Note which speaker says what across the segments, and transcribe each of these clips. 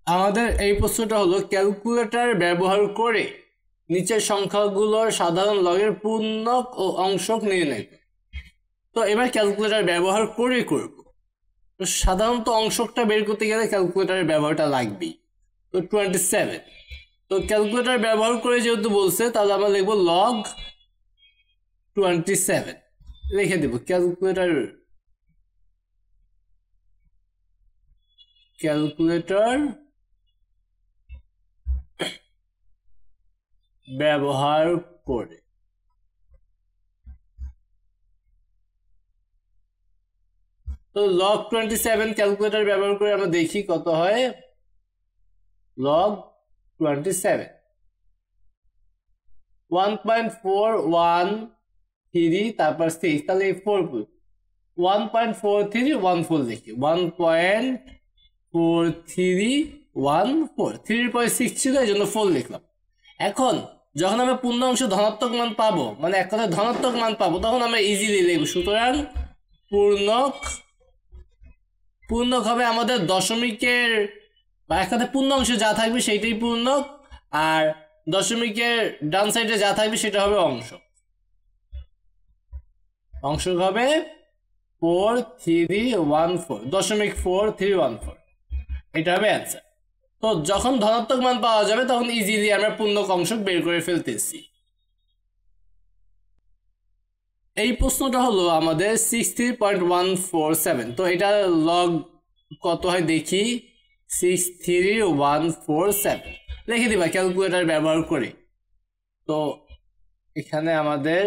Speaker 1: আমাদের এই প্রশ্নটা হলো ক্যালকুলেটর ব্যবহার করে নিচের সংখ্যাগুলোর সাধারণ লগের পূর্ণক ও অংশক নির্ণয় করো। তো এবার ক্যালকুলেটর ব্যবহার করে করব। তো সাধারণত অংশকটা বের করতে গেলে ক্যালকুলেটরের ব্যবহারটা লাগবেই। তো 27, তো ক্যালকুলেটর ব্যবহার করে যেহেতু বলছে তাহলে আমরা লিখবো লগ 27 লিখে দেব। ক্যালকুলেটর ব্যবহার করে। তো log 27 ক্যালকুলেটর ব্যবহার করে আমরা দেখি কত হয়। log 27 1.413 তারপর 6, তাহলে 4 1.4314 লিখি। 1.4314, 3 এর পরে 6 ছিল এই জন্য 4 লিখলাম। এখন যখন আমরা পূর্ণাংশ ধনাত্মক মান পাবো, মানে এক কথায় ধনাত্মক মান পাবো, তখন আমরা ইজিলি লিখব। সুতরাং পূর্ণক হবে আমাদের দশমিকের বা এক কথায় পূর্ণাংশ যা থাকবে সেইটাই পূর্ণক, আর দশমিকের ডান সাইডে যা থাকবে সেটা হবে অংশক। অংশক হবে 4314, 0.4314, এটা হবে অ্যান্সার। তো যখন ধনাত্মক মান পাওয়া যাবে তখন ইজিলি আমরা পূর্ণক অংশক বের করে ফেলতেছি। এই প্রশ্নটা হলো আমাদের 63.147। তো এটা লগ কত হয় দেখি। 63147 লিখে দিবা ক্যালকুলেটর ব্যবহার করে। তো এখানে আমাদের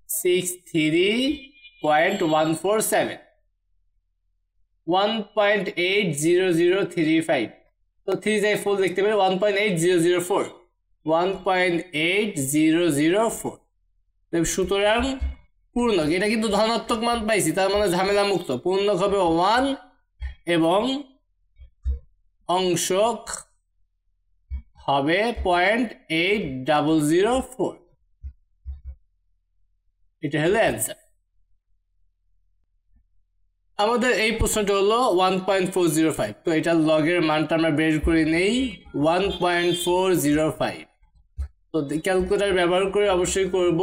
Speaker 1: 63.147 1.80035, তো 3 যায় 4 লিখতে পারি। 1.8004, 1.8004। সুতরাং পূর্ণক, এটা কিন্তু ধনাত্মক মান পাইছি, তার মানে ঝামেলা মুক্ত। পূর্ণক হবে 1 এবং অংশক হবে 0.8004। এটা হলো অ্যান্সার। আমাদের এই প্রশ্নটা হলো 1.405। তো এটা লগের মানটা আমরা বের করে নেই 1.405। তো ক্যালকুলেটর ব্যবহার করে অবশ্যই করব।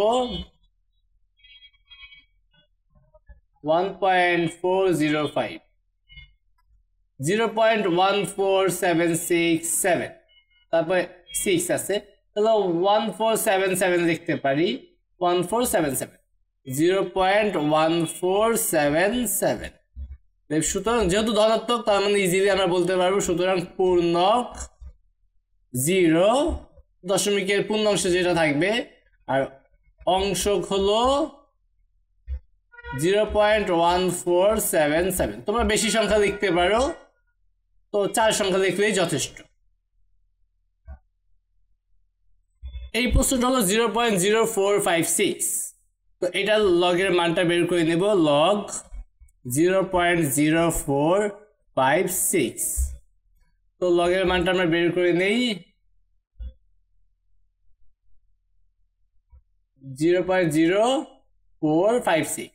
Speaker 1: 1.405 0.14767, তারপরে 6 আছে, তাহলে 1477 লিখতে পারি। 1477 0.1477। সুতরাং যেহেতু ধনাত্মক তার মানে ইজিলি আমরা বলতে পারবো সুতরাং পূর্ণক 0, দশমিকের পূর্ণাংশ যেটা থাকবে, আর অংশক হলো 0.1477। তোমরা বেশি সংখ্যা লিখতে পারো, তো 4 সংখ্যা লিখলেই যথেষ্ট। এই প্রশ্নটা হলো 0.0456। তো এটা লগের মানটা বের করে নেব। লগ 0.0456। তো লগের মানটা আমরা বের করে নেই 0.0456।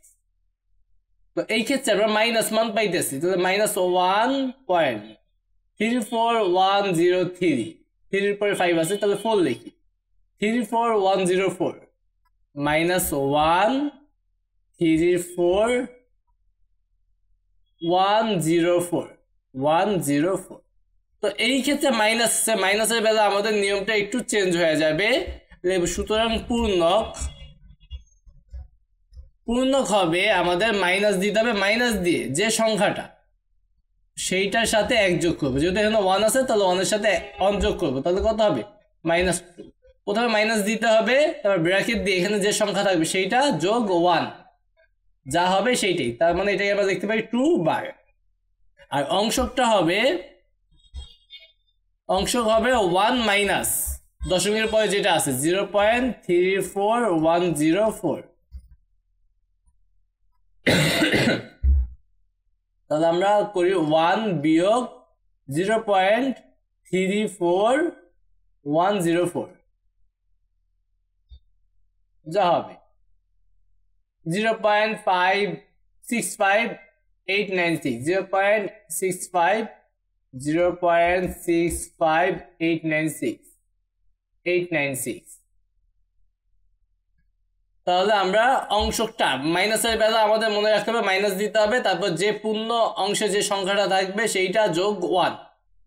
Speaker 1: তো এই ক্ষেত্রে আমরা মাইনাস মান পাইতেছি, তাহলে -1.34103, 3 এর পরে 5 আছে, তাহলে 4 লিখি। 34104 -1 34104 তো এই ক্ষেত্রে মাইনাসের বেলা আমাদের নিয়মটা একটু চেঞ্জ হয়ে যাবে। সুতরাং পূর্ণক হবে আমাদের মাইনাস দিতে হবে, মাইনাস দিয়ে যে সংখ্যাটা সেইটার সাথে 1 যোগ করবো। যেহেতু এখানে 1 আছে তাহলে 1 এর সাথে 1 যোগ করবো, তাহলে কত হবে -2। প্রথমে মাইনাস দিতে হবে, তারপর ব্র্যাকেট দিয়ে এখানে যে সংখ্যা থাকবে সেইটা যোগ 1, যা হবে সেইটাই, তার মানে এটাকে আমরা দেখতে পাই 2 বার। আর অংশক হবে 1 মাইনাস দশমিকের পরে যেটা আছে 0.34104। তাহলে আমরা করি 1 বিয়োগ 0.34104, যা হবে 0.565896, 0.65 0.65896 তাহলে আমরা অংশটা মাইনাসের বেলা আমাদের মনে রাখতে হবে মাইনাস দিতে হবে, তারপর যে পূর্ণ অংশে যে সংখ্যাটা থাকবে সেইটা যোগ 1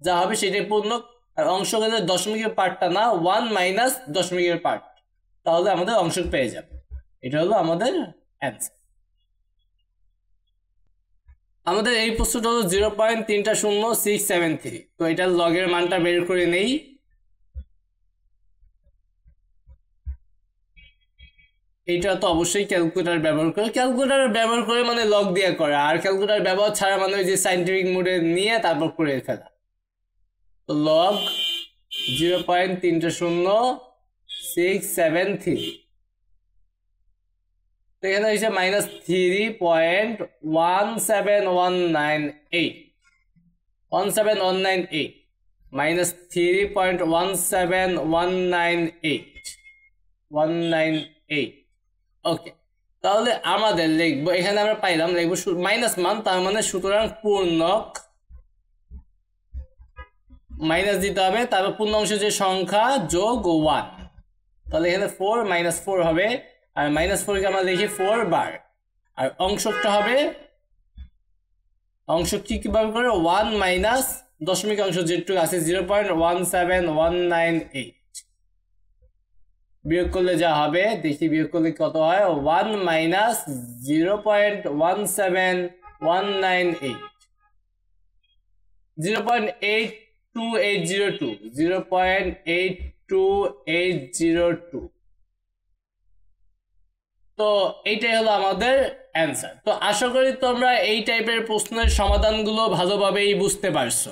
Speaker 1: যা হবে সেটাই পূর্ণ, আর অংশ গেলে দশমিকের পার্টটা না 1 মাইনাস দশমিকের পার্ট, তাহলে আমাদের অংশ পেয়ে যাবে। এটা হলো আমাদের অ্যান্সার। আমাদের এই প্রশ্নটা হলো 0.300673। তো এটার লগের মানটা বের করে নেই। এইটা তো অবশ্যই ক্যালকুলেটর ব্যবহার করে মানে লগ দিয়ে করে, আর ক্যালকুলেটর ব্যবহার ছাড়া মানে ওই যে সাইন্টিফিক মোডে নিয়ে তারপর করে ফেলা। তো লগ 0.300673, তো এখানে হচ্ছে -3.17198 -3.17198 ওকে। তাহলে আমাদের লিখবো, এখানে আমরা পাইলাম লিখবো মাইনাস মান, তার মানে সুতরাং পূর্ণক মাইনাস দিতে হবে, তারপর পূর্ণ অংশ যে সংখ্যা যোগ 1, তাহলে এখানে 4 -4 হবে, আর -4 কে আমরা লিখি 4 বার, আর অংশটা হবে অংশ কিভাবে করে 1 মাইনাস দশমিক অংশ যেটুকু আছে 0.17198 বিয়োগ করলে যা হবে দেখি, বিয়োগ করলে কত হয় 1 মাইনাস 0.17198 0.82802 তো এইটাই হলো আমাদের অ্যান্সার। তো আশা করি তোমরা এই টাইপের প্রশ্নের সমাধানগুলো ভালোভাবেই বুঝতে পারছো।